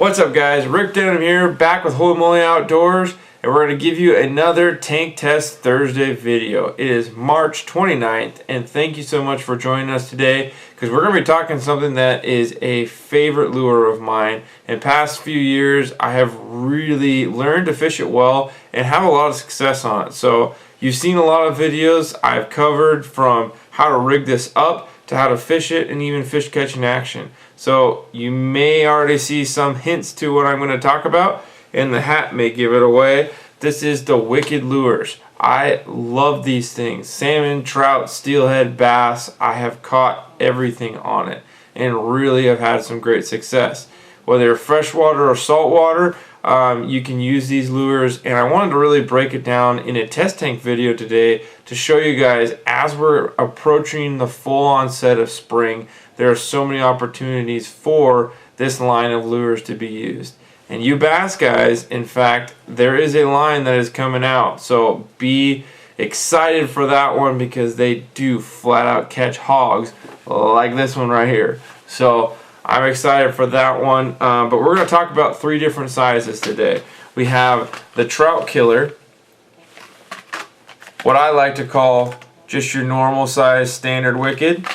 What's up guys, Rick Denham here, back with Holy Moly Outdoors, and we're going to give you another Tank Test Thursday video. It is March 29th, and thank you so much for joining us today, because we're going to be talking something that is a favorite lure of mine. In the past few years, I have really learned to fish it well and have a lot of success on it. So you've seen a lot of videos I've covered, from how to rig this up to how to fish it and even fish catch in action. So you may already see some hints to what I'm going to talk about, and the hat may give it away. This is the Wicked Lures. I love these things. Salmon, trout, steelhead, bass. I have caught everything on it and really have had some great success. Whether you're freshwater or saltwater, you can use these lures, and I wanted to really break it down in a test tank video today to show you guys, as we're approaching the full onset of spring, there are so many opportunities for this line of lures to be used. And you bass guys, in fact, there is a line that is coming out, so be excited for that one, because they do flat out catch hogs like this one right here. So I'm excited for that one, but we're going to talk about three different sizes today. We have the Trout Killer, what I like to call just your normal size standard Wicked,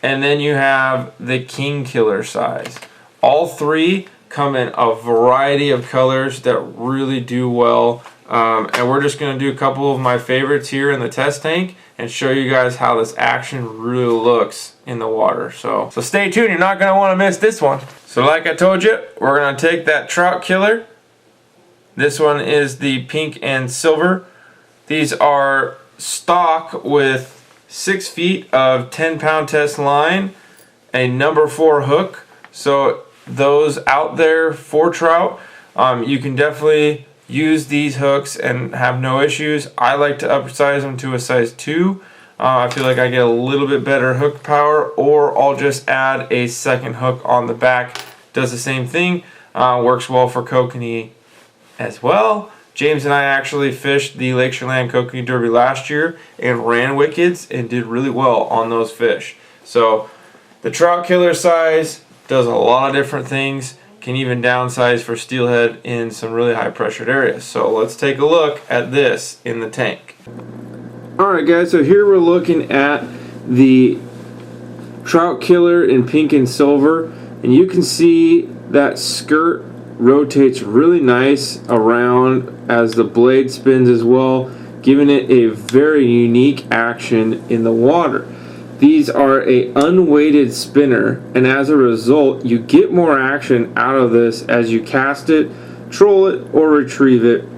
and then you have the King Killer size. All three come in a variety of colors that really do well, and we're just going to do a couple of my favorites here in the test tank and show you guys how this action really looks in the water. So stay tuned, you're not going to want to miss this one. So like I told you, we're going to take that Trout Killer. This one is the pink and silver. These are stock with 6 feet of 10-pound test line, a number 4 hook. So those out there for trout, you can definitely use these hooks and have no issues. I like to upsize them to a size 2. I feel like I get a little bit better hook power, or I'll just add a second hook on the back. Does the same thing. Works well for Kokanee as well. James and I actually fished the Lakeshore Land Kokanee Derby last year and ran Wickeds and did really well on those fish. So the Trout Killer size does a lot of different things, can even downsize for steelhead in some really high pressured areas. So let's take a look at this in the tank. Alright guys, so here we're looking at the Trout Killer in pink and silver, and you can see that skirt rotates really nice around as the blade spins as well, giving it a very unique action in the water. These are a unweighted spinner, and as a result you get more action out of this as you cast it, troll it, or retrieve it.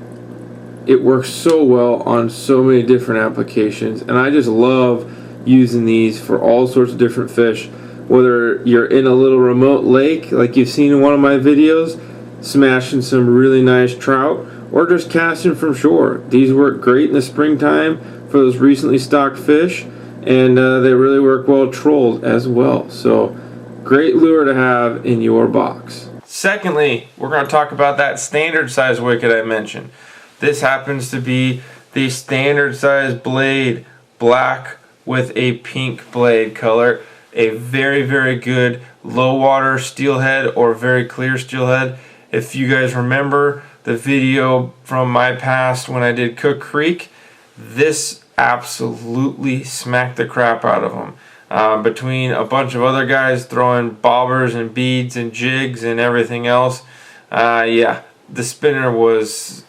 It works so well on so many different applications, and I just love using these for all sorts of different fish. Whether you're in a little remote lake like you've seen in one of my videos, smashing some really nice trout, or just casting from shore. These work great in the springtime for those recently stocked fish, and they really work well trolled as well. So great lure to have in your box. Secondly, we're going to talk about that standard size Wicked I mentioned. This happens to be the standard size blade, black with a pink blade color. A very, very good low water steelhead or very clear steelhead. If you guys remember the video from my past when I did Cook Creek, this absolutely smacked the crap out of them. Between a bunch of other guys throwing bobbers and beads and jigs and everything else, yeah, the spinner was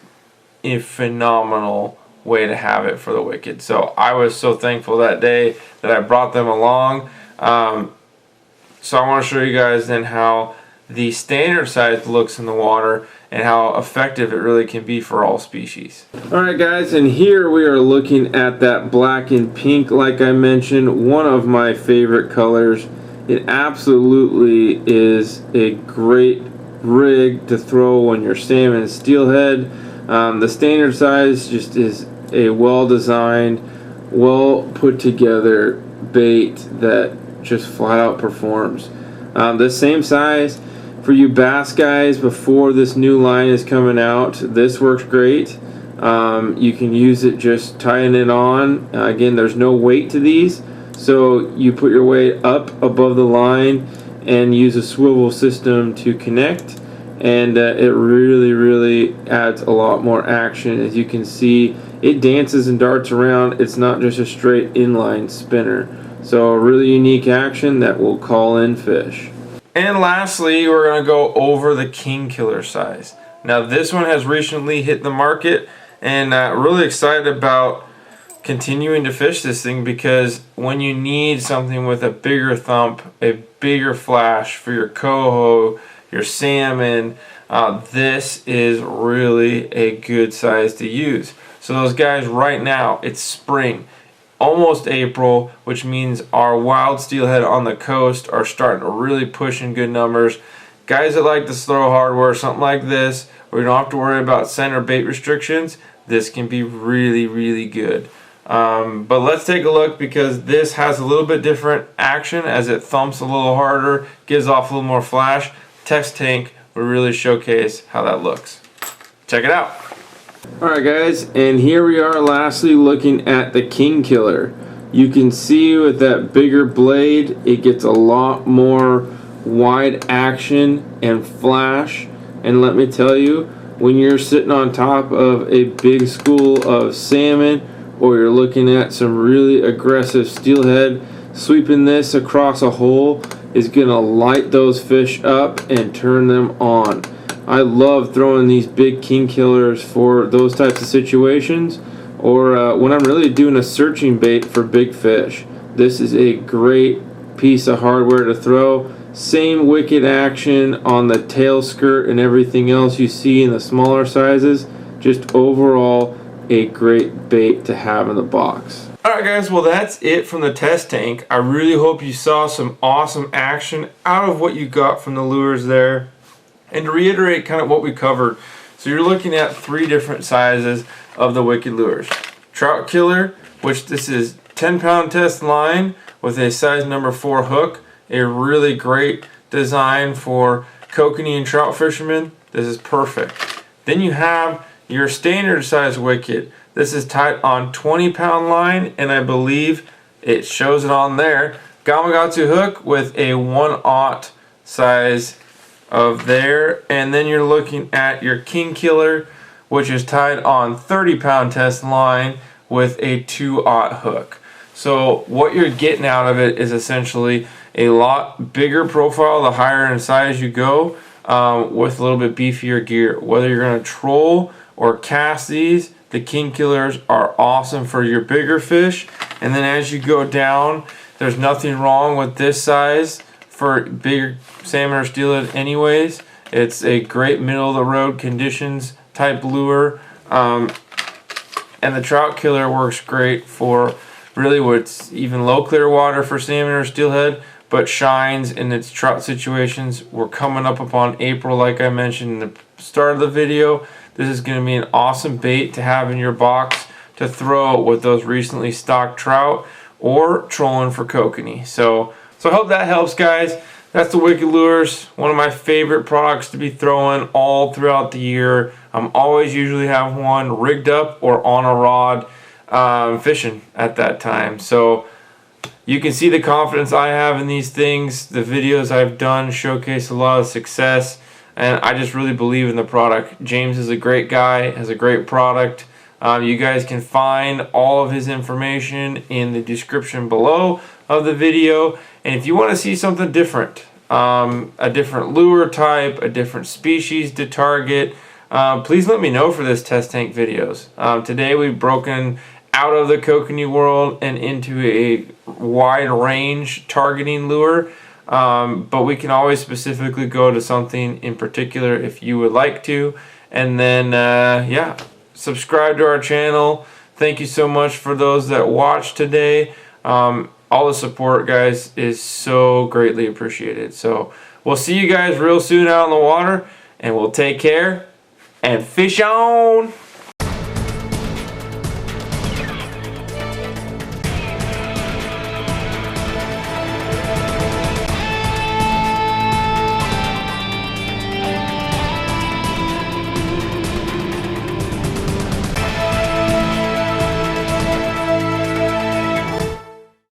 a phenomenal way to have it for the Wicked. So I was so thankful that day that I brought them along. So I want to show you guys then how the standard size looks in the water and how effective it really can be for all species. Alright guys, and here we are looking at that black and pink, like I mentioned, one of my favorite colors. It absolutely is a great rig to throw when you're salmon and steelhead. The standard size just is a well designed, well put together bait that just flat out performs. The same size for you bass guys before this new line is coming out, this works great. You can use it just tying it on. Again, there's no weight to these, so you put your weight up above the line and use a swivel system to connect, and it really adds a lot more action. As you can see, it dances and darts around. It's not just a straight inline spinner. So a really unique action that will call in fish. And lastly, we're going to go over the King Killer size. Now this one has recently hit the market, and really excited about continuing to fish this thing, because when you need something with a bigger thump, a bigger flash for your coho, your salmon, this is really a good size to use. So those guys, right now it's spring, almost April, which means our wild steelhead on the coast are starting to really push in good numbers. Guys that like to throw hardware, something like this, where you don't have to worry about center bait restrictions, this can be really good. But let's take a look, because this has a little bit different action as it thumps a little harder, gives off a little more flash. Test tank will really showcase how that looks. Check it out. Alright guys, and here we are lastly looking at the King Killer. You can see with that bigger blade, it gets a lot more wide action and flash. And let me tell you, when you're sitting on top of a big school of salmon, or you're looking at some really aggressive steelhead, sweeping this across a hole is gonna light those fish up and turn them on. I love throwing these big King Killers for those types of situations, or when I'm really doing a searching bait for big fish. This is a great piece of hardware to throw. Same wicked action on the tail skirt and everything else you see in the smaller sizes. Just overall a great bait to have in the box. Alright guys, well that's it from the test tank. I really hope you saw some awesome action out of what you got from the lures there. And to reiterate kind of what we covered, so you're looking at 3 different sizes of the wicked lures. Trout Killer, which this is 10-pound test line with a size number 4 hook. A really great design for kokanee and trout fishermen. This is perfect. Then you have your standard size wicked. This is tied on 20-pound line, and I believe it shows it on there. Gamakatsu hook with a 1/0 size of there. And then you're looking at your King Killer, which is tied on 30-pound test line with a 2/0 hook. So what you're getting out of it is essentially a lot bigger profile the higher in size you go, with a little bit beefier gear. Whether you're going to troll or cast these, the King Killers are awesome for your bigger fish. And then as you go down, there's nothing wrong with this size for bigger salmon or steelhead anyways. It's a great middle of the road conditions type lure. And the Trout Killer works great for really what's even low clear water for salmon or steelhead, but shines in its trout situations. We're coming up upon April, like I mentioned in the start of the video. This is going to be an awesome bait to have in your box to throw with those recently stocked trout or trolling for kokanee. So I hope that helps, guys. That's the Wicked Lures, one of my favorite products to be throwing all throughout the year. I'm always usually have one rigged up or on a rod fishing at that time. So you can see the confidence I have in these things. The videos I've done showcase a lot of success, and I just really believe in the product. James is a great guy, has a great product. You guys can find all of his information in the description below of the video. And if you want to see something different, a different lure type, a different species to target, please let me know for this test tank videos. Today we've broken out of the kokanee world and into a wide range targeting lure, but we can always specifically go to something in particular if you would like to. And then yeah, subscribe to our channel. Thank you so much for those that watched today. All the support, guys, is so greatly appreciated. So we'll see you guys real soon out on the water, and we'll take care and fish on.